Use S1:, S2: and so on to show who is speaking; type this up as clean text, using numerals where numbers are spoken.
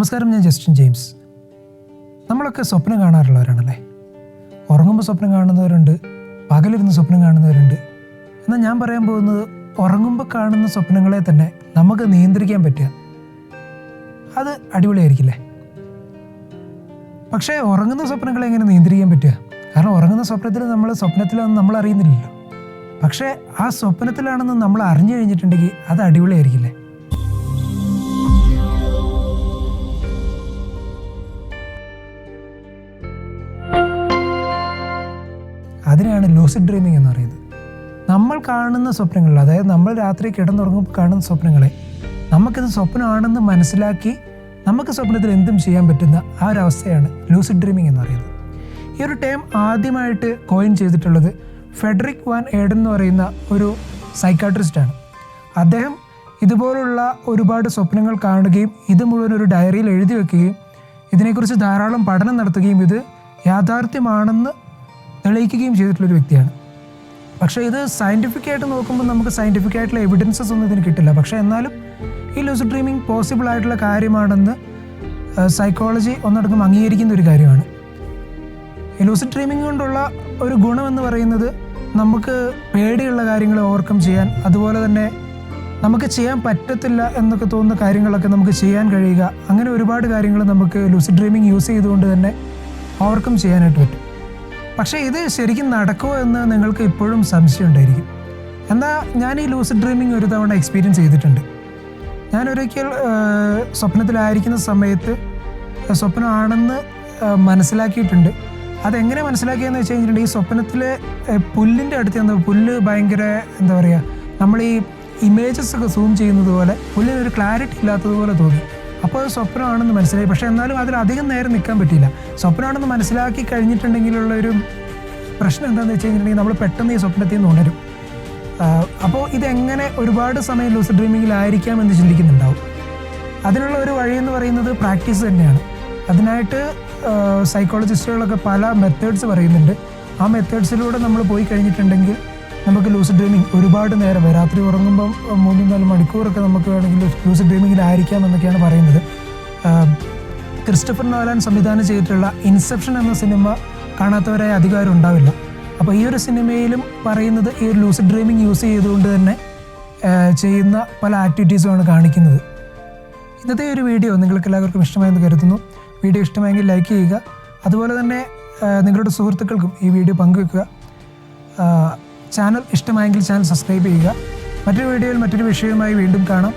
S1: നമസ്കാരം, ഞാൻ Justin James. നമ്മളൊക്കെ സ്വപ്നം കാണാറുള്ളവരാണല്ലേ. ഉറങ്ങുമ്പോൾ സ്വപ്നം കാണുന്നവരുണ്ട്, പകലിരുന്ന് സ്വപ്നം കാണുന്നവരുണ്ട്. എന്നാൽ ഞാൻ പറയാൻ പോകുന്നത്, ഉറങ്ങുമ്പോൾ കാണുന്ന സ്വപ്നങ്ങളെ തന്നെ നമുക്ക് നിയന്ത്രിക്കാൻ പറ്റുക. അത് അടിപൊളിയായിരിക്കില്ലേ? പക്ഷേ ഉറങ്ങുന്ന സ്വപ്നങ്ങളെ എങ്ങനെ നിയന്ത്രിക്കാൻ പറ്റുക? കാരണം ഉറങ്ങുന്ന സ്വപ്നത്തിലാണെന്ന് നമ്മൾ അറിയുന്നില്ലല്ലോ. പക്ഷേ ആ സ്വപ്നത്തിലാണെന്ന് നമ്മൾ അറിഞ്ഞു കഴിഞ്ഞിട്ടുണ്ടെങ്കിൽ അത് അടിപൊളിയായിരിക്കില്ലേ? അതിനെയാണ് ലൂസിഡ് ഡ്രീമിംഗ് എന്ന് പറയുന്നത്. നമ്മൾ കാണുന്ന സ്വപ്നങ്ങളിൽ, അതായത് നമ്മൾ രാത്രി കിടന്നുറങ്ങുമ്പോൾ കാണുന്ന സ്വപ്നങ്ങളെ നമുക്കിത് സ്വപ്നമാണെന്ന് മനസ്സിലാക്കി നമുക്ക് സ്വപ്നത്തിൽ എന്തും ചെയ്യാൻ പറ്റുന്ന ആ ഒരു അവസ്ഥയാണ് ലൂസിഡ് ഡ്രീമിംഗ് എന്ന് പറയുന്നത്. ഈ ഒരു ടേം ആദ്യമായിട്ട് കോയിൻ ചെയ്തിട്ടുള്ളത് ഫെഡറിക് വാൻ ഏഡൻ എന്ന് പറയുന്ന ഒരു സൈക്കാട്രിസ്റ്റാണ്. അദ്ദേഹം ഇതുപോലുള്ള ഒരുപാട് സ്വപ്നങ്ങൾ കാണുകയും ഇത് മുഴുവൻ ഒരു ഡയറിയിൽ എഴുതി വെക്കുകയും ഇതിനെക്കുറിച്ച് ധാരാളം പഠനം നടത്തുകയും ഇത് യാഥാർത്ഥ്യമാണെന്ന് തെളിയിക്കുകയും ചെയ്തിട്ടുള്ളൊരു വ്യക്തിയാണ്. പക്ഷേ ഇത് സയൻറ്റിഫിക്കായിട്ട് നോക്കുമ്പോൾ നമുക്ക് സയൻറ്റിഫിക്കായിട്ടുള്ള എവിഡൻസസ് ഒന്നും ഇതിന് കിട്ടില്ല. പക്ഷേ എന്നാലും ഈ ലൂസിഡ് ഡ്രീമിംഗ് പോസിബിൾ ആയിട്ടുള്ള കാര്യമാണെന്ന് സൈക്കോളജി ഒന്നടങ്കം അംഗീകരിക്കുന്ന ഒരു കാര്യമാണ്. ഈ ലൂസിഡ് ഡ്രീമിംഗ് കൊണ്ടുള്ള ഒരു ഗുണമെന്ന് പറയുന്നത് നമുക്ക് പേടിയുള്ള കാര്യങ്ങൾ ഓവർകം ചെയ്യാൻ, അതുപോലെ തന്നെ നമുക്ക് ചെയ്യാൻ പറ്റത്തില്ല എന്നൊക്കെ തോന്നുന്ന കാര്യങ്ങളൊക്കെ നമുക്ക് ചെയ്യാൻ കഴിയുക, അങ്ങനെ ഒരുപാട് കാര്യങ്ങൾ നമുക്ക് ലൂസിഡ് ഡ്രീമിംഗ് യൂസ് ചെയ്തുകൊണ്ട് തന്നെ ഓവർകം ചെയ്യാനായിട്ട് പറ്റും. പക്ഷേ ഇത് ശരിക്കും നടക്കുമോ എന്ന് നിങ്ങൾക്ക് ഇപ്പോഴും സംശയം ഉണ്ടായിരിക്കും. എന്നാൽ ഞാൻ ഈ ലൂസിഡ് ഡ്രീമിംഗ് ഒരു തവണ എക്സ്പീരിയൻസ് ചെയ്തിട്ടുണ്ട്. ഞാനൊരിക്കൽ സ്വപ്നത്തിലായിരിക്കുന്ന സമയത്ത് സ്വപ്നമാണെന്ന് മനസ്സിലാക്കിയിട്ടുണ്ട്. അതെങ്ങനെ മനസ്സിലാക്കിയെന്ന് വെച്ച് കഴിഞ്ഞിട്ടുണ്ടെങ്കിൽ, ഈ സ്വപ്നത്തിലെ പുല്ലിൻ്റെ അടുത്ത് പുല്ല് ഭയങ്കര എന്താ പറയുക, നമ്മൾ ഈ ഇമേജസ് ഒക്കെ സൂം ചെയ്യുന്നത് പോലെ പുല്ലിനൊരു ക്ലാരിറ്റി ഇല്ലാത്തതുപോലെ തോന്നി. അപ്പോൾ അത് സ്വപ്നമാണെന്ന് മനസ്സിലായി. പക്ഷേ എന്നാലും അതിലധികം നേരം നിൽക്കാൻ പറ്റിയില്ല. സ്വപ്നമാണെന്ന് മനസ്സിലാക്കി കഴിഞ്ഞിട്ടുണ്ടെങ്കിലുള്ള ഒരു പ്രശ്നം എന്താണെന്ന് വെച്ച് കഴിഞ്ഞിട്ടുണ്ടെങ്കിൽ, നമ്മൾ പെട്ടെന്ന് ഈ സ്വപ്നത്തിൽ നിന്ന് ഉണരും. അപ്പോൾ ഇതെങ്ങനെ ഒരുപാട് സമയം ലൂസിഡ് ഡ്രീമിങ്ങിലായിരിക്കാം എന്ന് ചിന്തിക്കുന്നുണ്ടാവും. അതിനുള്ള ഒരു വഴിയെന്ന് പറയുന്നത് പ്രാക്ടീസ് തന്നെയാണ്. അതിനായിട്ട് സൈക്കോളജിസ്റ്റുകളൊക്കെ പല മെത്തേഡ്സ് പറയുന്നുണ്ട്. ആ മെത്തേഡ്സിലൂടെ നമ്മൾ പോയി കഴിഞ്ഞിട്ടുണ്ടെങ്കിൽ നമുക്ക് ലൂസിഡ് ഡ്രീമിംഗ് ഒരുപാട് നേരം, രാത്രി ഉറങ്ങുമ്പം 3-4 മണിക്കൂറൊക്കെ നമുക്ക് വേണമെങ്കിൽ ലൂസിഡ് ഡ്രീമിങ്ങിലായിരിക്കാം എന്നൊക്കെയാണ് പറയുന്നത്. ക്രിസ്റ്റഫർ നോലൻ സംവിധാനം ചെയ്തിട്ടുള്ള ഇൻസെപ്ഷൻ എന്ന സിനിമ കാണാത്തവരായ അധികാരം ഉണ്ടാവില്ല. അപ്പോൾ ഈ ഒരു സിനിമയിലും പറയുന്നത് ഈ ഒരു ലൂസിഡ് ഡ്രീമിംഗ് യൂസ് ചെയ്തുകൊണ്ട് തന്നെ ചെയ്യുന്ന പല ആക്ടിവിറ്റീസുമാണ് കാണിക്കുന്നത്. ഇന്നത്തെ ഒരു വീഡിയോ നിങ്ങൾക്ക് എല്ലാവർക്കും ഇഷ്ടമായെന്ന് കരുതുന്നു. വീഡിയോ ഇഷ്ടമായെങ്കിൽ ലൈക്ക് ചെയ്യുക. അതുപോലെ തന്നെ നിങ്ങളുടെ സുഹൃത്തുക്കൾക്കും ഈ വീഡിയോ പങ്കുവെക്കുക. ചാനൽ ഇഷ്ടമായെങ്കിൽ ചാനൽ സബ്സ്ക്രൈബ് ചെയ്യുക. മറ്റൊരു വീഡിയോയിൽ മറ്റൊരു വിഷയവുമായി വീണ്ടും കാണാം.